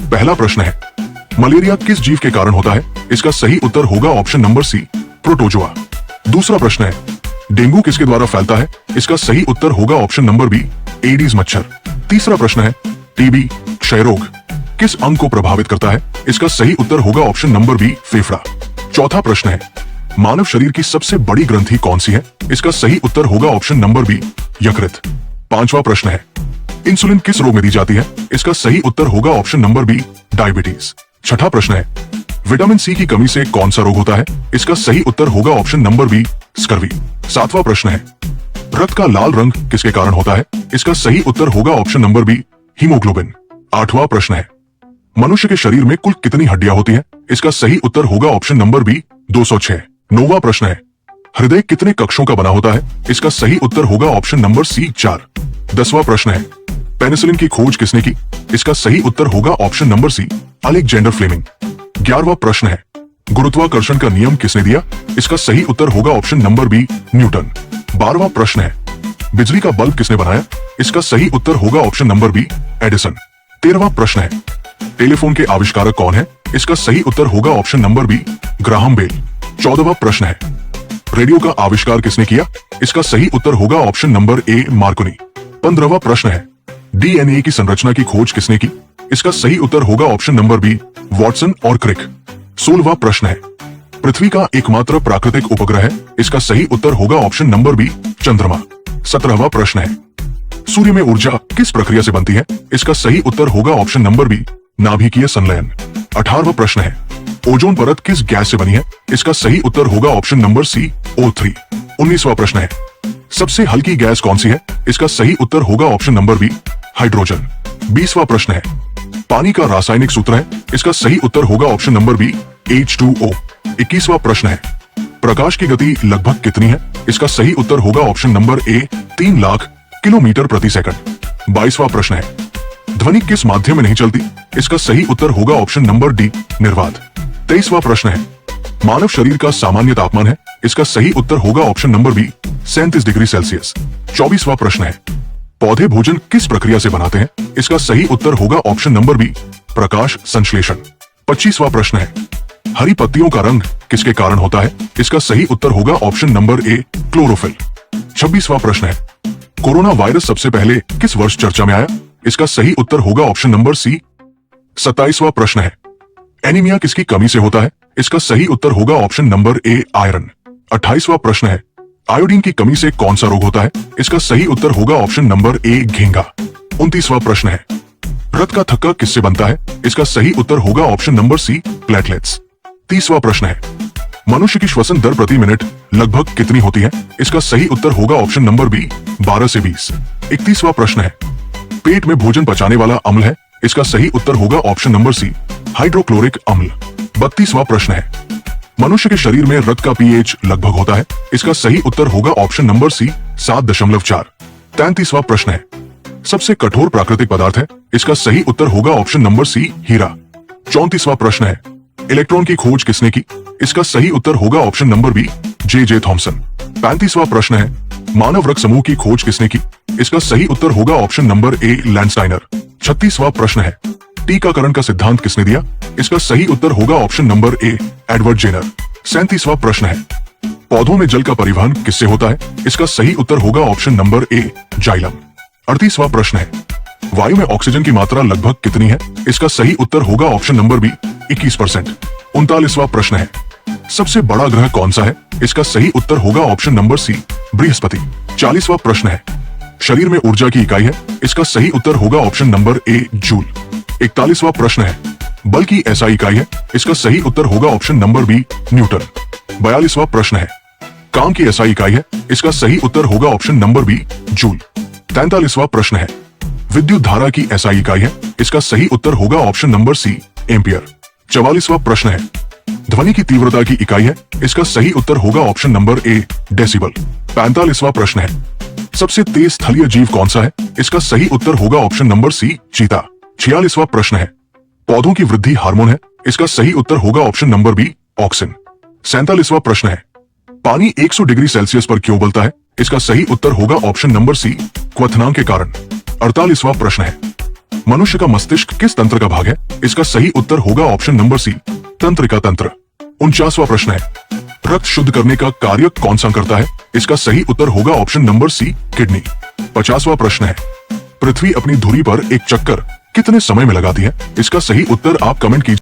पहला प्रश्न है, मलेरिया किस जीव के कारण होता है? इसका सही उत्तर होगा ऑप्शन नंबर सी, प्रोटोजोआ। दूसरा प्रश्न है, डेंगू किसके द्वारा फैलता है? इसका सही उत्तर होगा ऑप्शन नंबर बी, एडीज मच्छर। तीसरा प्रश्न है, टीबी क्षय रोग किस अंग को प्रभावित करता है? इसका सही उत्तर होगा ऑप्शन नंबर बी, फेफड़ा। चौथा प्रश्न है, मानव शरीर की सबसे बड़ी ग्रंथि कौन सी है? इसका सही उत्तर होगा ऑप्शन नंबर बी, यकृत। पांचवा प्रश्न है, इंसुलिन किस रोग में दी जाती है? इसका सही उत्तर होगा ऑप्शन नंबर बी, डायबिटीज। छठा प्रश्न है, विटामिन सी की कमी से कौन सा रोग होता है? इसका सही उत्तर होगा ऑप्शन नंबर बी, स्कर्वी। सातवां प्रश्न है, रक्त का लाल रंग किसके कारण होता है? इसका सही उत्तर होगा ऑप्शन नंबर बी, हीमोग्लोबिन। आठवां प्रश्न है, मनुष्य के शरीर में कुल कितनी हड्डियां होती हैं? इसका सही उत्तर होगा ऑप्शन नंबर बी, 206। नौवां प्रश्न है, हृदय कितने कक्षों का बना होता है? इसका सही उत्तर होगा ऑप्शन नंबर सी, 4। 10वां प्रश्न है, पेनिसिलिन की खोज किसने की? इसका सही उत्तर होगा option number C, Alexander Fleming. 11वां प्रश्न है, गुरुत्वाकर्षण का नियम किसने दिया? इसका सही उत्तर होगा ऑप्शन नंबर बी, न्यूटन। 12वां प्रश्न है, बिजली का बल्ब किसने बनाया? इसका सही उत्तर होगा ऑप्शन नंबर बी, एडिसन। 13वां प्रश्न है, टेलीफोन के आविष्कारक कौन है? इसका सही उत्तर होगा option number B, Graham Bell. 14वां प्रश्न है, रेडियो का आविष्कार किसने किया? इसका सही उत्तर होगा ऑप्शन नंबर ए, मार्कोनी। 15वां प्रश्न है, डीएनए की संरचना की खोज किसने की? इसका सही उत्तर होगा ऑप्शन नंबर बी, वॉटसन और क्रिक। 16वां प्रश्न है, पृथ्वी का एकमात्र प्राकृतिक उपग्रह है? इसका सही उत्तर होगा ऑप्शन नंबर बी, चंद्रमा। 17वां प्रश्न है, सूर्य में ऊर्जा किस प्रक्रिया से बनती है? इसका सही उत्तर होगा ऑप्शन नंबर बी, नाभिकीय संलयन। 18वां प्रश्न है, ओजोन परत किस गैस से बनी है? इसका सही उत्तर होगा ऑप्शन नंबर सी, O3। 19वां प्रश्न है, सबसे हल्की गैस कौन सी है? इसका सही उत्तर होगा ऑप्शन नंबर बी, हाइड्रोजन। 20वां प्रश्न है, पानी का रासायनिक सूत्र है? इसका सही उत्तर होगा ऑप्शन नंबर बी, H2O। 21वां प्रश्न है, प्रकाश की गति लगभग कितनी है? इसका सही उत्तर होगा ऑप्शन नंबर ए, 3 लाख किलोमीटर प्रति सेकंड। 22वां प्रश्न है, ध्वनि किस माध्यम में नहीं चलती? इसका सही उत्तर होगा ऑप्शन नंबर डी, निर्वात। 23वां प्रश्न है, मानव शरीर का सामान्य तापमान है? इसका सही उत्तर होगा option number B, 37 degree Celsius. 24वां प्रश्न है, पौधे भोजन किस प्रक्रिया से बनाते हैं? इसका सही उत्तर होगा ऑप्शन नंबर बी, प्रकाश संश्लेषण। 25वां प्रश्न है, हरी पत्तियों का रंग किसके कारण होता है? इसका सही उत्तर होगा ऑप्शन नंबर ए, क्लोरोफिल। 26वां प्रश्न है, कोरोना वायरस सबसे पहले किस वर्ष चर्चा में आया? इसका सही उत्तर होगा ऑप्शन नंबर सी। 27वां प्रश्न है, एनीमिया किसकी कमी से होता है? इसका सही उत्तर होगा ऑप्शन नंबर ए, आयरन। 28वां प्रश्न है, आयोडीन की कमी से कौन सा रोग होता है? इसका सही उत्तर होगा ऑप्शन नंबर ए, घेंगा। 29वां प्रश्न है, रक्त का थक्का किससे बनता है? इसका सही उत्तर होगा ऑप्शन नंबर सी, प्लेटलेट्स। 30वां प्रश्न है, मनुष्य की श्वसन दर प्रति मिनट लगभग कितनी होती है? इसका सही उत्तर होगा ऑप्शन नंबर बी, 12 से 20। 31वां प्रश्न है, पेट में भोजन पचाने वाला अम्ल है? इसका सही उत्तर होगा ऑप्शन नंबर सी, हाइड्रोक्लोरिक अम्ल। 32वां प्रश्न है, मनुष्य के शरीर में रक्त का पीएच लगभग होता है? इसका सही उत्तर होगा ऑप्शन नंबर सी, 7.4। 33वां प्रश्न है, सबसे कठोर प्राकृतिक पदार्थ है? इसका सही उत्तर होगा ऑप्शन नंबर सी, हीरा। 34वां प्रश्न है, इलेक्ट्रॉन की खोज किसने की? इसका सही उत्तर होगा option number B, J Thomson. 35वां प्रश्न है, मानव रक्त समूह की खोज किसने की? इसका सही उत्तर होगा ऑप्शन नंबर ए, लैंडस्टाइनर। 36वां प्रश्न है, टीकाकरण का सिद्धांत किसने दिया? इसका सही उत्तर होगा option number A, Edward Jenner. 37वां प्रश्न है, पौधों में जल का परिवहन किससे होता है? इसका सही उत्तर होगा ऑप्शन नंबर ए, जाइलम। 38वां प्रश्न है, वायु में ऑक्सीजन की मात्रा लगभग कितनी है? इसका सही उत्तर होगा ऑप्शन नंबर बी, 21%। 39वां प्रश्न है, सबसे बड़ा ग्रह कौन सा है? इसका सही उत्तर होगा ऑप्शन नंबर सी, बृहस्पति। 40वां प्रश्न है, शरीर में ऊर्जा की इकाई है? इसका सही उत्तर होगा ऑप्शन नंबर ए, जूल। 41वां प्रश्न है, बल की एसआई इकाई है? इसका सही उत्तर होगा ऑप्शन नंबर बी, न्यूटन। 42वां प्रश्न है, काम की एसआई इकाई है? इसका सही उत्तर होगा ऑप्शन नंबर बी, जूल। 43वां प्रश्न है, विद्युत धारा की एसआई इकाई है? इसका सही उत्तर होगा ऑप्शन नंबर सी, एम्पियर। 44वां प्रश्न है, ध्वनि की तीव्रता की इकाई है? इसका सही उत्तर होगा ऑप्शन नंबर ए, डेसिबल। 45वां प्रश्न है, सबसे तेज स्थलीय जीव कौन सा है? इसका सही उत्तर होगा ऑप्शन नंबर सी, चीता। 46वां प्रश्न है, पौधों की वृद्धि हार्मोन है? इसका सही उत्तर होगा ऑप्शन नंबर बी, ऑक्सिन। 47वां प्रश्न है, पानी 100 डिग्री सेल्सियस पर क्यों उबलता है? इसका सही उत्तर होगा ऑप्शन नंबर सी, क्वथनांक के कारण। 48वां प्रश्न है, मनुष्य का मस्तिष्क किस तंत्र का भाग है? इसका सही उत्तर होगा ऑप्शन नंबर सी, तंत्रिका तंत्र। 49वां प्रश्न है, रक्त शुद्ध करने का कार्य कौन सा करता है? इसका सही उत्तर होगा ऑप्शन नंबर सी, किडनी। 50वां प्रश्न है, पृथ्वी अपनी धुरी पर एक चक्कर कितने समय में लगाती है? इसका सही उत्तर आप कमेंट कीजिए।